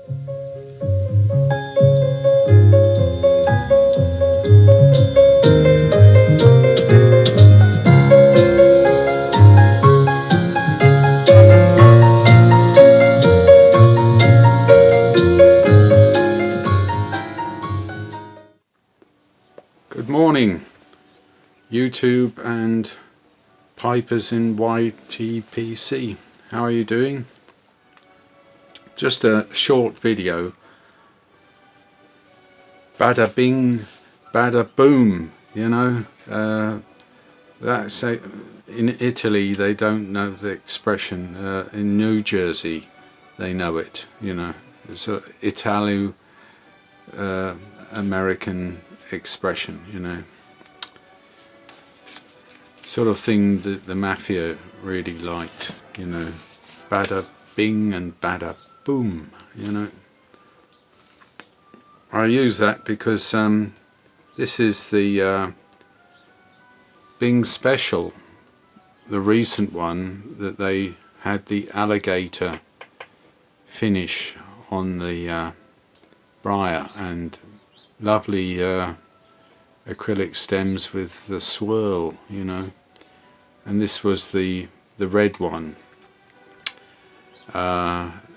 Good morning, YouTube and Pipers in YTPC. How are you doing? Just a short video. Bada bing, bada boom, you know. That's in Italy they don't know the expression. In New Jersey they know it, you know. It's an Italo American expression, you know. Sort of thing that the mafia really liked, you know. Bada bing and bada boom, you know. I use that because this is the Bing special, the recent one that they had the alligator finish on the briar, and lovely acrylic stems with the swirl, you know. And this was the red one.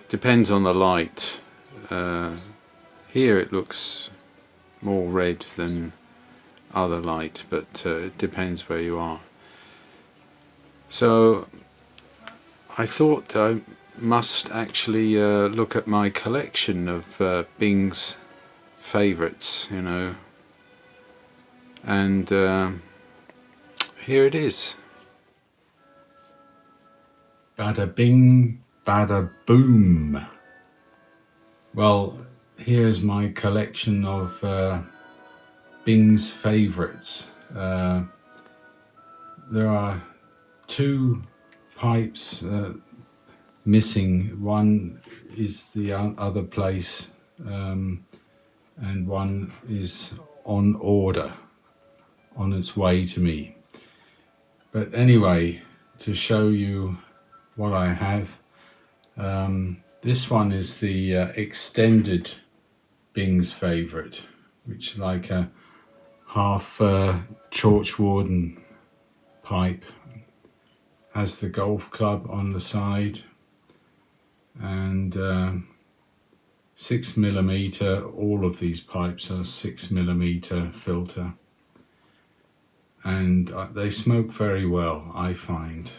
Depends on the light. Here it looks more red than other light, but it depends where you are. So I thought I must actually look at my collection of Bing's favourites, you know, and here it is. Bada bing, bada boom. Well, here's my collection of Bing's favourites. There are two pipes missing. One is the other place, and one is on order, on its way to me. But anyway, to show you what I have, this one is the extended Bing's favourite, which is like a half Church Warden pipe. Has the golf club on the side, and 6mm. All of these pipes are 6mm filter, and they smoke very well, I find,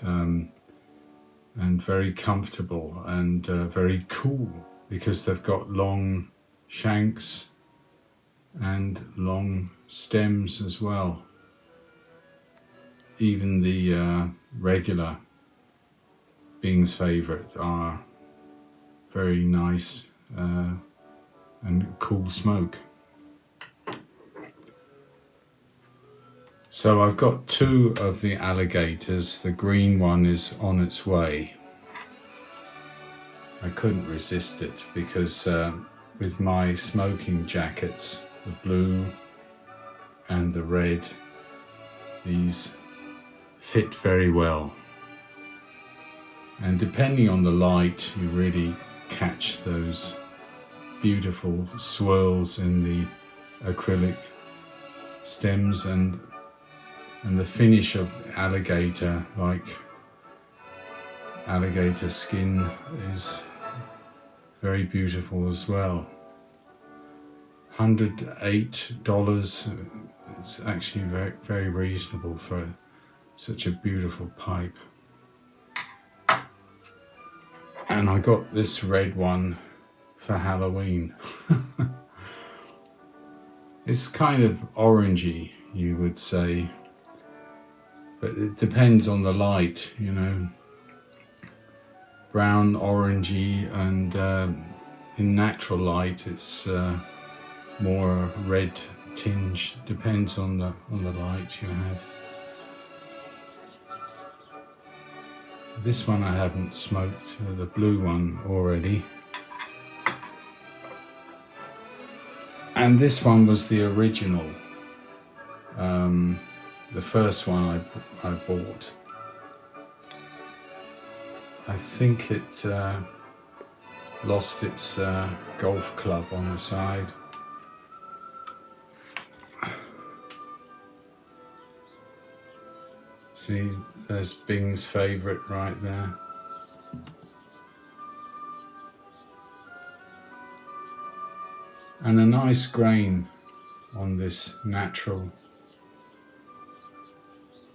and very comfortable and very cool, because they've got long shanks and long stems as well. Even the regular Bing's favourite are very nice and cool smoke. So I've got two of the alligators. The green one is on its way. I couldn't resist it because with my smoking jackets, the blue and the red, these fit very well. And depending on the light, you really catch those beautiful swirls in the acrylic stems, and the finish of alligator, like alligator skin, is very beautiful as well. $108. It's actually very, very reasonable for such a beautiful pipe. And I got this red one for Halloween. It's kind of orangey, you would say, but it depends on the light, you know. Brown, orangey, and in natural light it's more red tinge. Depends on the light you have. This one I haven't smoked, the blue one, already. And this one was the original, the first one I bought. I think it lost its golf club on the side. See, there's Bing's favourite right there. And a nice grain on this natural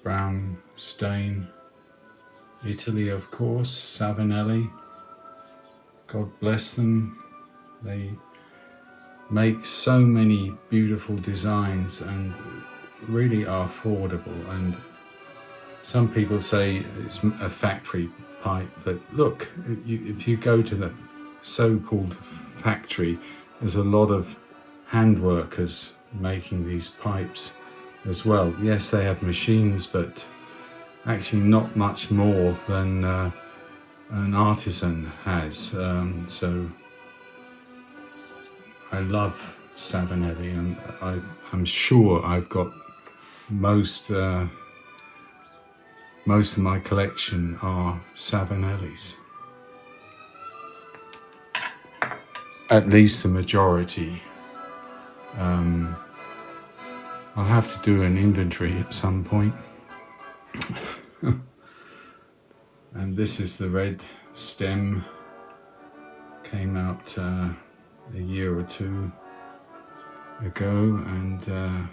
brown stain. Italy, of course, Savinelli. God bless them. They make so many beautiful designs and really are affordable. And some people say it's a factory pipe, but look, if you go to the so-called factory, there's a lot of hand workers making these pipes as well. Yes, they have machines, but actually not much more than an artisan has. So I love Savinelli, and I'm sure I've got most of my collection are Savinellis. At least the majority. I'll have to do an inventory at some point. And this is the red stem. Came out a year or two ago, and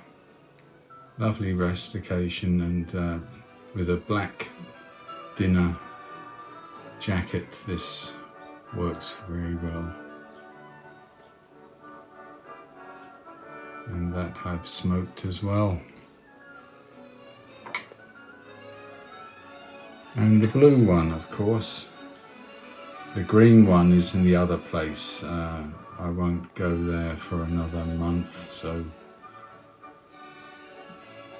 lovely rustication, and with a black dinner jacket, this works very well. And that I've smoked as well. And the blue one, of course. The green one is in the other place. I won't go there for another month, so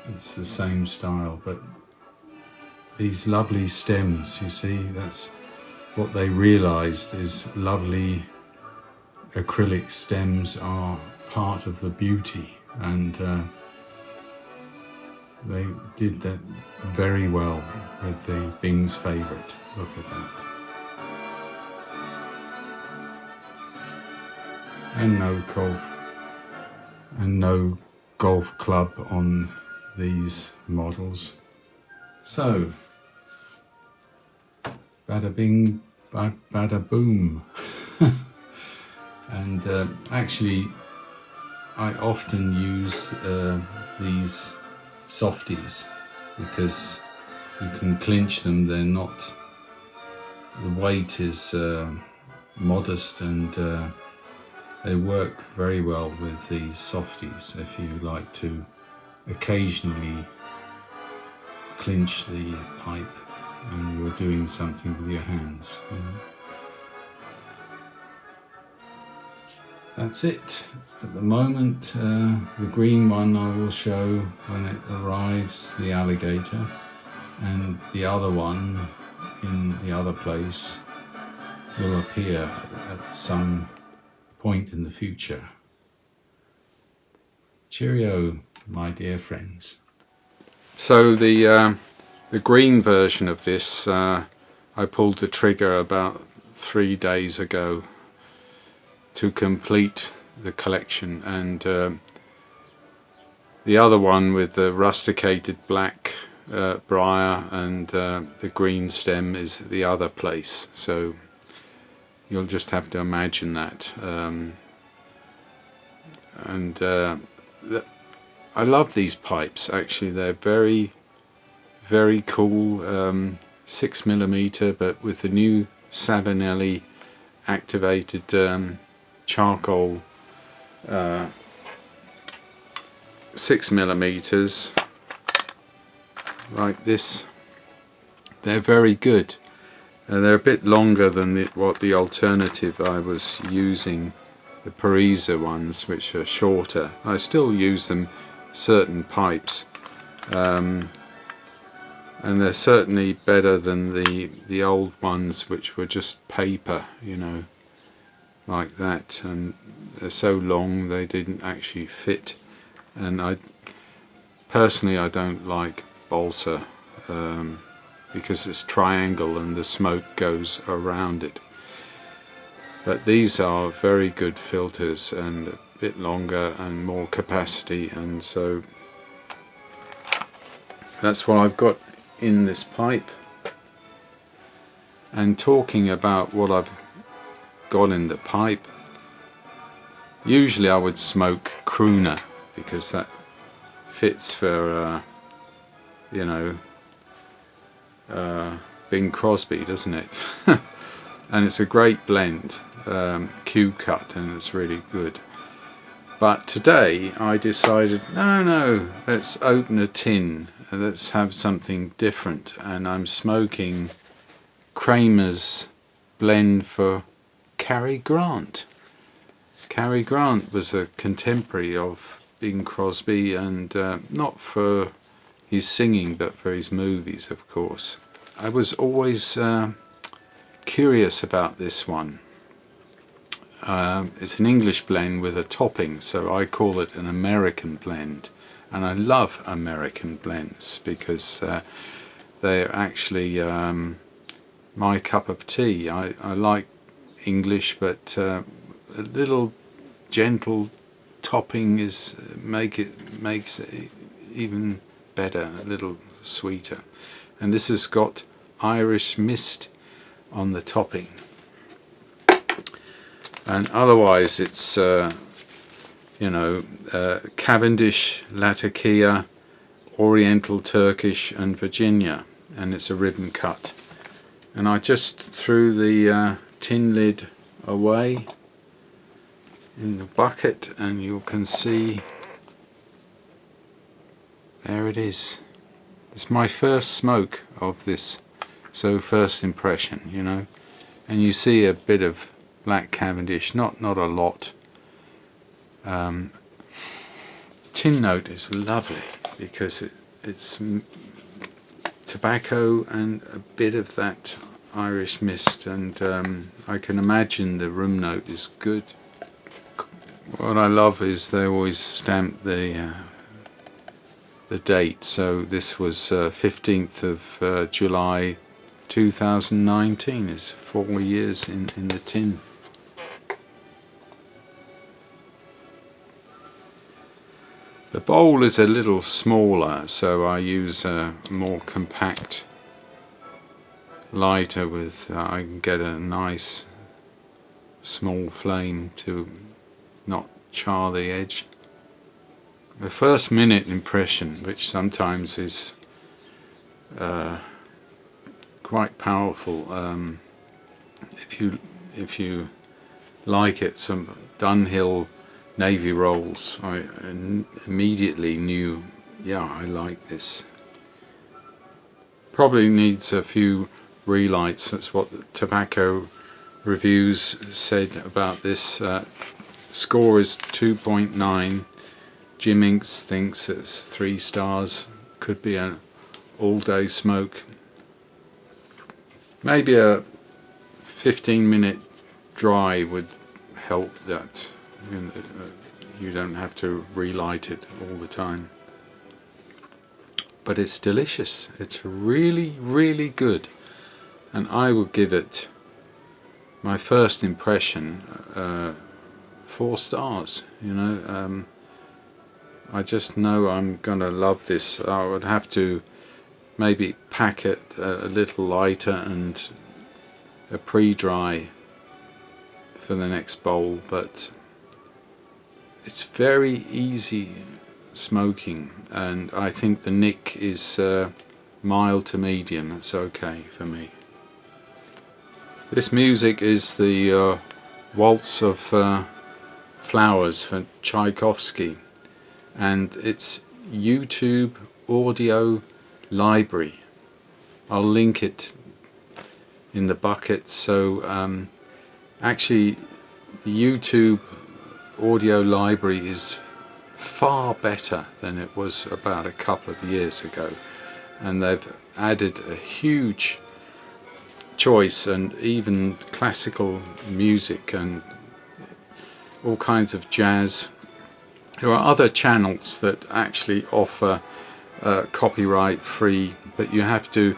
it's the same style. But these lovely stems, you see, that's what they realized, is lovely acrylic stems are part of the beauty, and they did that very well with the Bing's favourite. Look at that. And no golf club on these models. So, bada bing, bada boom. And actually, I often use these softies because you can clinch them. They're not, the weight is modest, and they work very well with these softies if you like to occasionally clinch the pipe and you're doing something with your hands, you know. That's it at the moment. The green one I will show when it arrives, the Alligator, and the other one in the other place will appear at some point in the future. Cheerio, my dear friends. So the green version of this, I pulled the trigger about 3 days ago to complete the collection, and the other one with the rusticated black briar and the green stem is the other place, so you'll just have to imagine that. I love these pipes, actually. They're very, very cool. 6mm, but with the new Savinelli activated charcoal 6mm like this. They're very good. They're a bit longer than what the alternative I was using, the Parisa ones, which are shorter. I still use them certain pipes, and they're certainly better than the old ones, which were just paper, you know, like that, and they're so long they didn't actually fit. And I don't like balsa because it's triangle and the smoke goes around it. but these are very good filters and a bit longer and more capacity, and so that's what I've got in this pipe. And talking about what I've got in the pipe, usually I would smoke Crooner because that fits for you know, Bing Crosby, doesn't it? And it's a great blend, Q cut, and it's really good. But today I decided, no, let's open a tin, let's have something different, and I'm smoking Kramer's blend for Carey Grant. Carey Grant was a contemporary of Bing Crosby, and not for his singing but for his movies, of course. I was always curious about this one. It's an English blend with a topping, so I call it an American blend, and I love American blends because they're actually my cup of tea. I like English, but a little gentle topping makes it even better, a little sweeter. And this has got Irish mist on the topping, and otherwise it's Cavendish, Latakia, Oriental Turkish and Virginia, and it's a ribbon cut. And I just threw the tin lid away in the bucket, and you can see there it is. It's my first smoke of this, so first impression, you know. And you see a bit of black Cavendish, not a lot. Tin note is lovely because it's tobacco and a bit of that Irish mist, and I can imagine the room note is good. What I love is they always stamp the date, so this was 15th of July 2019. It's 4 years in the tin. The bowl is a little smaller, so I use a more compact lighter with I can get a nice small flame to not char the edge. The first minute impression, which sometimes is quite powerful, if you like it, some Dunhill navy rolls, I immediately knew, yeah, I like this. Probably needs a few relights. That's what the tobacco reviews said about this. Score is 2.9. Jim Inks thinks it's 3 stars. Could be an all-day smoke. Maybe a 15-minute dry would help that. You don't have to relight it all the time. But it's delicious. It's really, really good. And I would give it, my first impression, 4 stars. You know, I just know I'm gonna love this. I would have to maybe pack it a little lighter and a pre-dry for the next bowl, but it's very easy smoking, and I think the nick is mild to medium. It's okay for me. This music is the Waltz of Flowers for Tchaikovsky, and it's YouTube audio library. I'll link it in the bucket. So actually the YouTube audio library is far better than it was about a couple of years ago, and they've added a huge choice, and even classical music and all kinds of jazz. There are other channels that actually offer copyright free, but you have to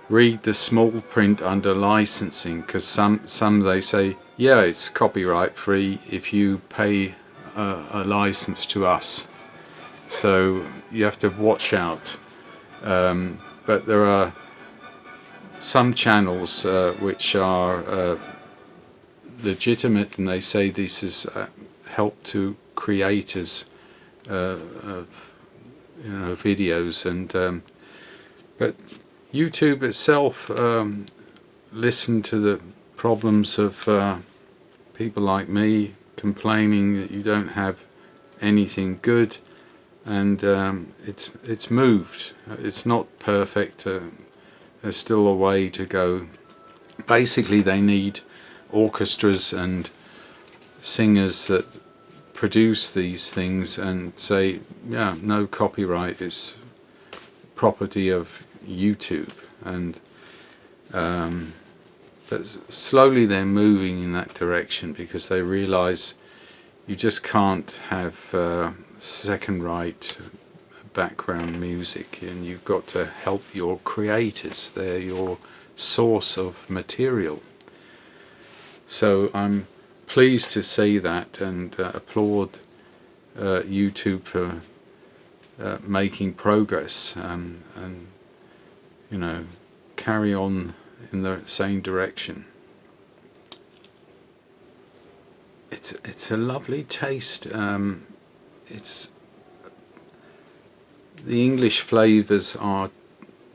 read the small print under licensing, because some they say, yeah, it's copyright free if you pay a license to us. So you have to watch out. But there are some channels which are legitimate, and they say this is help to creators of videos, and but YouTube itself listened to the problems of people like me complaining that you don't have anything good, and it's moved. It's not perfect. There's still a way to go. Basically, they need orchestras and singers that produce these things and say, yeah, no copyright, it's property of YouTube. And but slowly they're moving in that direction, because they realize you just can't have second right background music, and you've got to help your creators. They're your source of material. So I'm pleased to see that, and applaud YouTube for making progress, and carry on in the same direction. It's a lovely taste. It's the English flavours are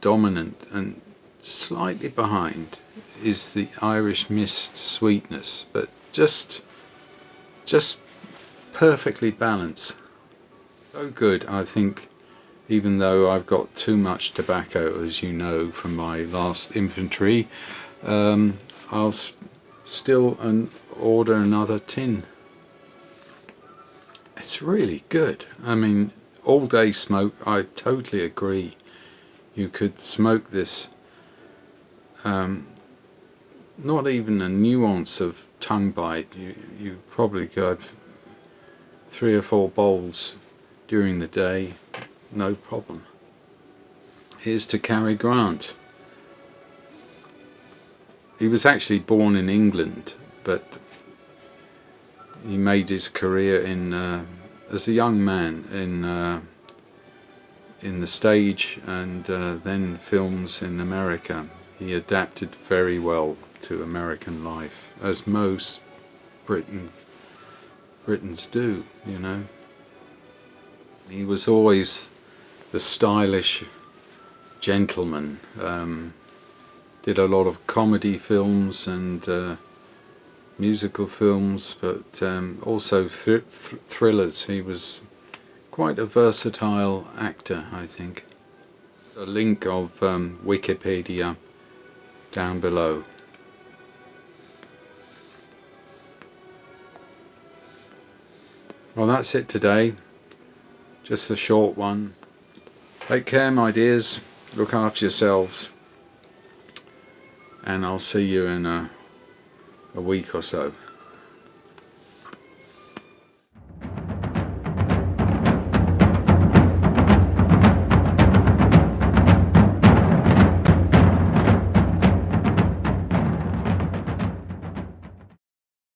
dominant, and slightly behind is the Irish mist sweetness, but just perfectly balanced. So good, I think, even though I've got too much tobacco, as you know from my last inventory, I'll still order another tin. It's really good. I mean, all day smoke, I totally agree. You could smoke this, not even a nuance of tongue bite. You probably could have 3 or 4 bowls during the day, no problem. Here's to Carey Grant. He was actually born in England, but he made his career in as a young man in the stage, and then films in America. He adapted very well to American life, as most Britons do, He was always the stylish gentleman. Did a lot of comedy films and musical films, but also thrillers. He was quite a versatile actor, I think. A link of Wikipedia down below. Well, that's it today. Just a short one. Take care, my dears. Look after yourselves. And I'll see you in a week or so.